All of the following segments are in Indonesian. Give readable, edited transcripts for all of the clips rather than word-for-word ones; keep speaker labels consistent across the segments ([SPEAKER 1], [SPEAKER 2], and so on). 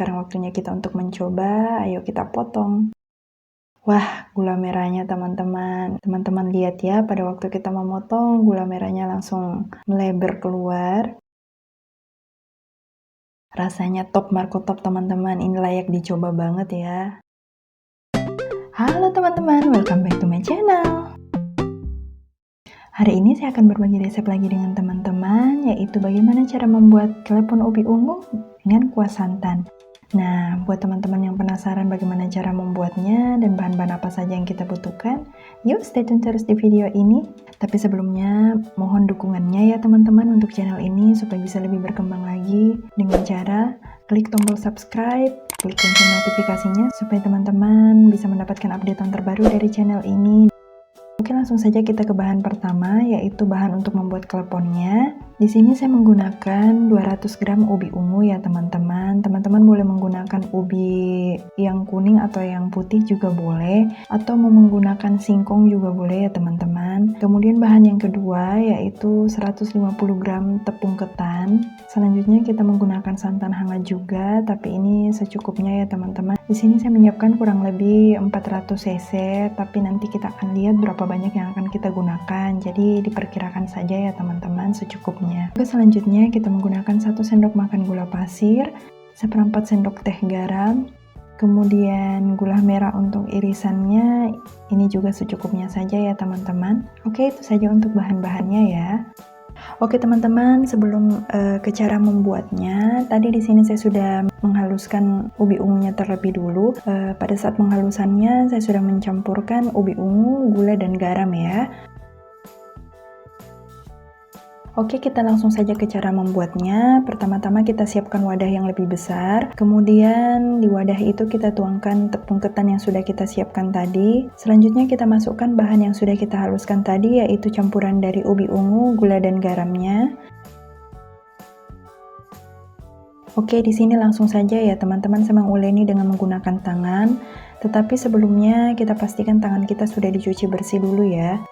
[SPEAKER 1] sekarang waktunya kita untuk mencoba. Ayo kita potong. Wah, gula merahnya teman-teman. Teman-teman lihat ya, pada waktu kita memotong, gula merahnya langsung melebar keluar. Rasanya top markotop teman-teman, ini layak dicoba banget ya. Halo teman-teman, welcome back to my channel. Hari ini saya akan berbagi resep lagi dengan teman-teman, yaitu bagaimana cara membuat klepon ubi ungu dengan kuah santan. Nah, buat teman-teman yang penasaran bagaimana cara membuatnya dan bahan-bahan apa saja yang kita butuhkan, yuk stay tune terus di video ini. Tapi sebelumnya, mohon dukungannya ya teman-teman untuk channel ini supaya bisa lebih berkembang lagi dengan cara klik tombol subscribe, klik lonceng notifikasinya supaya teman-teman bisa mendapatkan update terbaru dari channel ini. Oke, langsung saja kita ke bahan pertama, yaitu bahan untuk membuat kleponnya. Di sini saya menggunakan 200 gram ubi ungu ya teman-teman. Teman-teman boleh menggunakan ubi yang kuning atau yang putih juga boleh, atau mau menggunakan singkong juga boleh ya teman-teman. Kemudian bahan yang kedua yaitu 150 gram tepung ketan. Selanjutnya kita menggunakan santan hangat juga, tapi ini secukupnya ya teman-teman. Di sini saya menyiapkan kurang lebih 400 cc, tapi nanti kita akan lihat berapa banyak yang akan kita gunakan. Jadi diperkirakan saja ya teman-teman secukupnya. Oke, selanjutnya kita menggunakan 1 sendok makan gula pasir, 1/4 sendok teh garam, kemudian gula merah untuk irisannya, ini juga secukupnya saja ya teman-teman. Oke, itu saja untuk bahan-bahannya ya. Oke teman-teman, sebelum ke cara membuatnya, tadi di sini saya sudah menghaluskan ubi ungunya terlebih dulu. Pada saat penghalusannya, saya sudah mencampurkan ubi ungu, gula, dan garam ya. Oke, kita langsung saja ke cara membuatnya. Pertama-tama kita siapkan wadah yang lebih besar. Kemudian di wadah itu kita tuangkan tepung ketan yang sudah kita siapkan tadi. Selanjutnya kita masukkan bahan yang sudah kita haluskan tadi, yaitu campuran dari ubi ungu, gula, dan garamnya. Oke, di sini langsung saja ya teman-teman, saya menguleni dengan menggunakan tangan. Tetapi sebelumnya kita pastikan tangan kita sudah dicuci bersih dulu ya.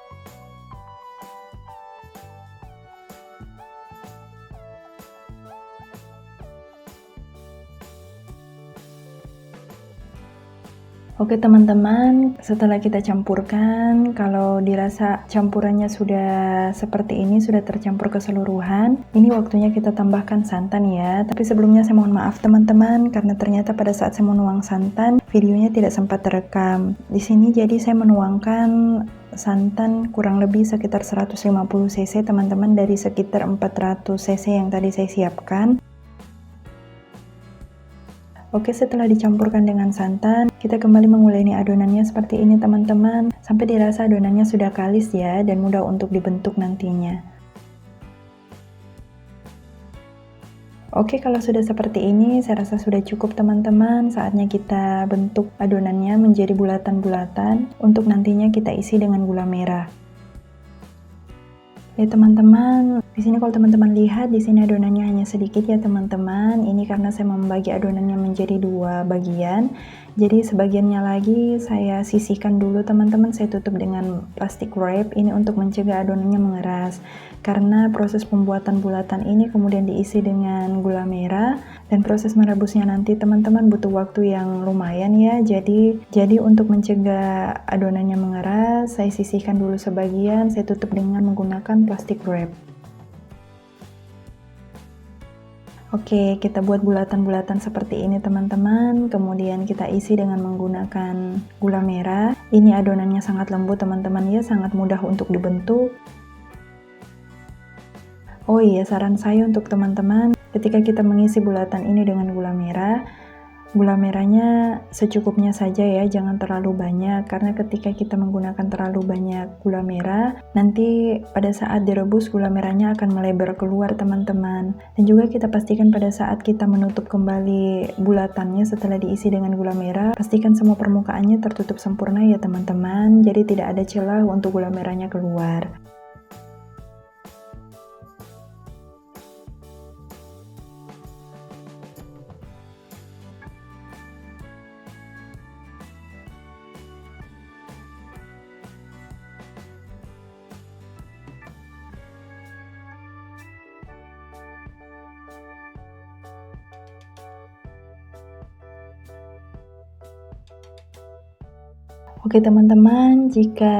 [SPEAKER 1] Oke teman-teman, setelah kita campurkan, kalau dirasa campurannya sudah seperti ini, sudah tercampur keseluruhan, ini waktunya kita tambahkan santan ya. Tapi sebelumnya saya mohon maaf teman-teman, karena ternyata pada saat saya menuang santan, videonya tidak sempat terekam. Di sini jadi saya menuangkan santan kurang lebih sekitar 150 cc teman-teman, dari sekitar 400 cc yang tadi saya siapkan. Oke, setelah dicampurkan dengan santan, kita kembali menguleni adonannya seperti ini teman-teman, sampai dirasa adonannya sudah kalis ya, dan mudah untuk dibentuk nantinya. Oke, kalau sudah seperti ini, saya rasa sudah cukup teman-teman. Saatnya kita bentuk adonannya menjadi bulatan-bulatan, untuk nantinya kita isi dengan gula merah. Ya teman-teman, di sini kalau teman-teman lihat, di sini adonannya hanya sedikit ya teman-teman. Ini karena saya membagi adonannya menjadi 2 bagian. Jadi sebagiannya lagi saya sisihkan dulu teman-teman, saya tutup dengan plastik wrap. Ini untuk mencegah adonannya mengeras. Karena proses pembuatan bulatan ini kemudian diisi dengan gula merah, dan proses merebusnya nanti teman-teman butuh waktu yang lumayan ya. Jadi untuk mencegah adonannya mengeras, saya sisihkan dulu sebagian, saya tutup dengan menggunakan plastik wrap. Oke, kita buat bulatan-bulatan seperti ini teman-teman. Kemudian kita isi dengan menggunakan gula merah. Ini adonannya sangat lembut teman-teman ya, sangat mudah untuk dibentuk. Oh iya, saran saya untuk teman-teman, ketika kita mengisi bulatan ini dengan gula merahnya secukupnya saja ya, jangan terlalu banyak, karena ketika kita menggunakan terlalu banyak gula merah, nanti pada saat direbus gula merahnya akan melebar keluar teman-teman. Dan juga kita pastikan pada saat kita menutup kembali bulatannya setelah diisi dengan gula merah, pastikan semua permukaannya tertutup sempurna ya teman-teman, jadi tidak ada celah untuk gula merahnya keluar. Oke teman-teman, jika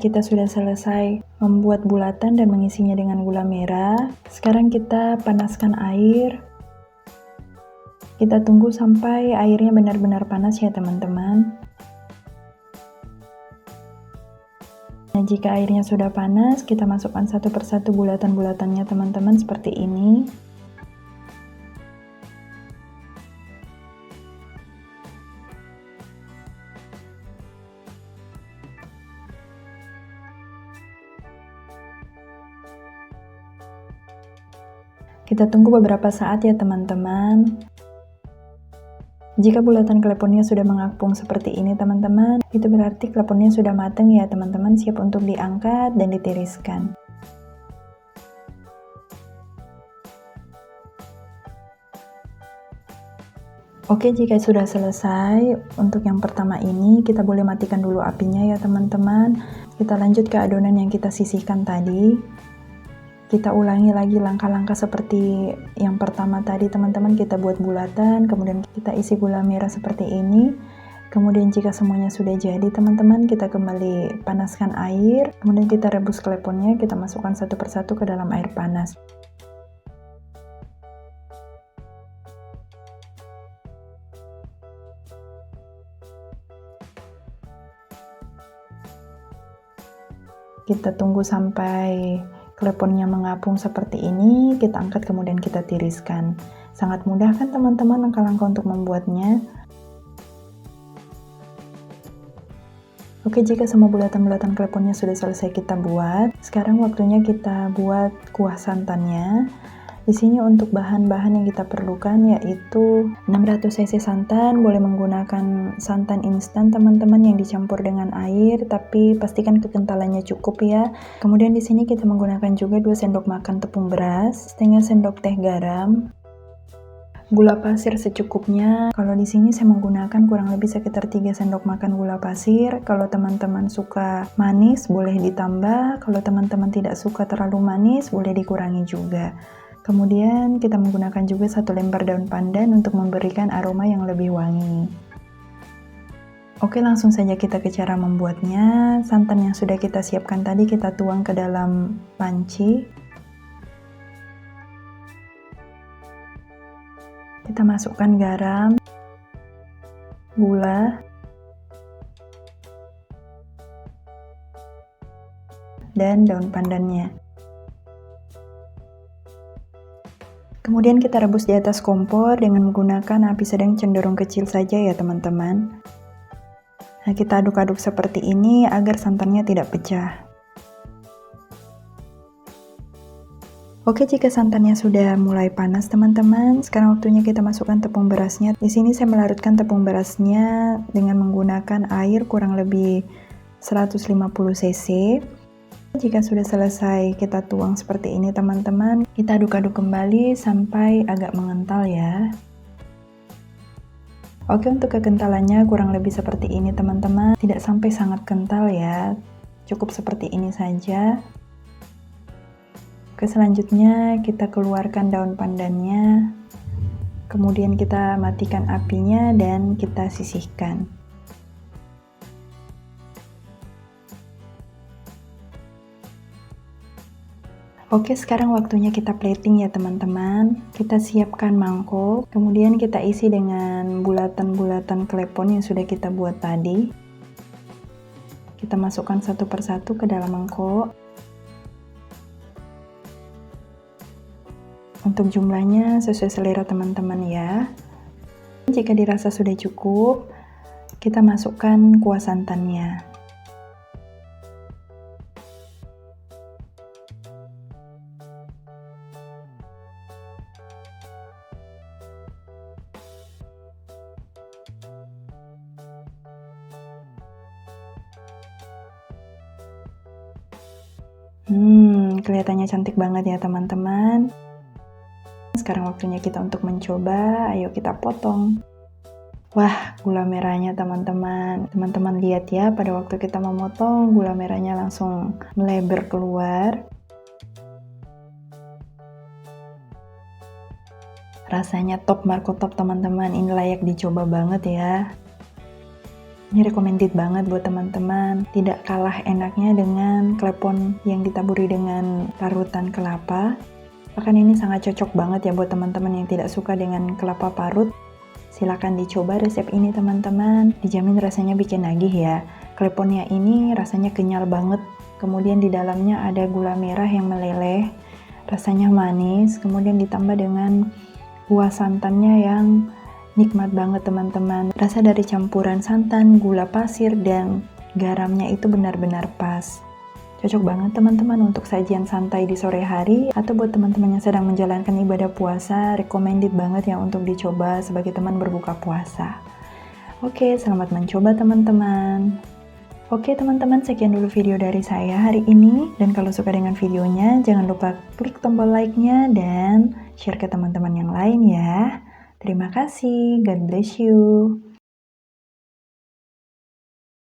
[SPEAKER 1] kita sudah selesai membuat bulatan dan mengisinya dengan gula merah, sekarang kita panaskan air. Kita tunggu sampai airnya benar-benar panas ya teman-teman. Nah, jika airnya sudah panas, kita masukkan satu persatu bulatan-bulatannya teman-teman seperti ini. Kita tunggu beberapa saat ya teman-teman. Jika bulatan kleponnya sudah mengapung seperti ini teman-teman, itu berarti kleponnya sudah matang ya teman-teman, siap untuk diangkat dan ditiriskan. Oke, jika sudah selesai, untuk yang pertama ini kita boleh matikan dulu apinya ya teman-teman. Kita lanjut ke adonan yang kita sisihkan tadi. Kita ulangi lagi langkah-langkah seperti yang pertama tadi teman-teman, kita buat bulatan, kemudian kita isi gula merah seperti ini. Kemudian jika semuanya sudah jadi teman-teman, kita kembali panaskan air, kemudian kita rebus kleponnya, kita masukkan satu persatu ke dalam air panas. Kita tunggu sampai kleponnya mengapung seperti ini, kita angkat kemudian kita tiriskan. Sangat mudah kan teman-teman langkah-langkah untuk membuatnya. Oke, jika semua bulatan-bulatan kleponnya sudah selesai kita buat, sekarang waktunya kita buat kuah santannya. Di sini untuk bahan-bahan yang kita perlukan yaitu 600 cc santan, boleh menggunakan santan instan teman-teman yang dicampur dengan air, tapi pastikan kekentalannya cukup ya. Kemudian di sini kita menggunakan juga 2 sendok makan tepung beras, setengah sendok teh garam, gula pasir secukupnya. Kalau di sini saya menggunakan kurang lebih sekitar 3 sendok makan gula pasir. Kalau teman-teman suka manis boleh ditambah, kalau teman-teman tidak suka terlalu manis boleh dikurangi juga. Kemudian kita menggunakan juga 1 lembar daun pandan untuk memberikan aroma yang lebih wangi. Oke, langsung saja kita ke cara membuatnya. Santan yang sudah kita siapkan tadi kita tuang ke dalam panci. Kita masukkan garam, gula, dan daun pandannya. Kemudian kita rebus di atas kompor dengan menggunakan api sedang cenderung kecil saja ya teman-teman. Nah, kita aduk-aduk seperti ini agar santannya tidak pecah. Oke, jika santannya sudah mulai panas teman-teman, sekarang waktunya kita masukkan tepung berasnya. Di sini saya melarutkan tepung berasnya dengan menggunakan air kurang lebih 150 cc. Jika sudah selesai kita tuang seperti ini teman-teman, kita aduk-aduk kembali sampai agak mengental ya. Oke, untuk kekentalannya kurang lebih seperti ini teman-teman, tidak sampai sangat kental ya, cukup seperti ini saja. Oke, selanjutnya kita keluarkan daun pandannya, kemudian kita matikan apinya dan kita sisihkan. Oke, sekarang waktunya kita plating ya teman-teman. Kita siapkan mangkok, kemudian kita isi dengan bulatan-bulatan klepon yang sudah kita buat tadi. Kita masukkan satu persatu ke dalam mangkok. Untuk jumlahnya sesuai selera teman-teman ya. Jika dirasa sudah cukup, kita masukkan kuah santannya. Kelihatannya cantik banget ya teman-teman. Sekarang waktunya kita untuk mencoba, ayo kita potong. Wah, gula merahnya teman-teman. Teman-teman lihat ya, pada waktu kita memotong, gula merahnya langsung melebar keluar. Rasanya top marko top teman-teman, ini layak dicoba banget ya. Ini recommended banget buat teman-teman. Tidak kalah enaknya dengan klepon yang ditaburi dengan parutan kelapa. Bahkan ini sangat cocok banget ya buat teman-teman yang tidak suka dengan kelapa parut. Silakan dicoba resep ini teman-teman. Dijamin rasanya bikin nagih ya. Kleponnya ini rasanya kenyal banget. Kemudian di dalamnya ada gula merah yang meleleh. Rasanya manis. Kemudian ditambah dengan kuah santannya yang nikmat banget teman-teman. Rasa dari campuran santan, gula pasir, dan garamnya itu benar-benar pas. Cocok banget teman-teman untuk sajian santai di sore hari, atau buat teman-teman yang sedang menjalankan ibadah puasa, recommended banget ya untuk dicoba sebagai teman berbuka puasa. Oke, selamat mencoba teman-teman. Oke teman-teman, sekian dulu video dari saya hari ini. Dan kalau suka dengan videonya, jangan lupa klik tombol like-nya dan share ke teman-teman yang lain ya. Terima kasih, God bless you.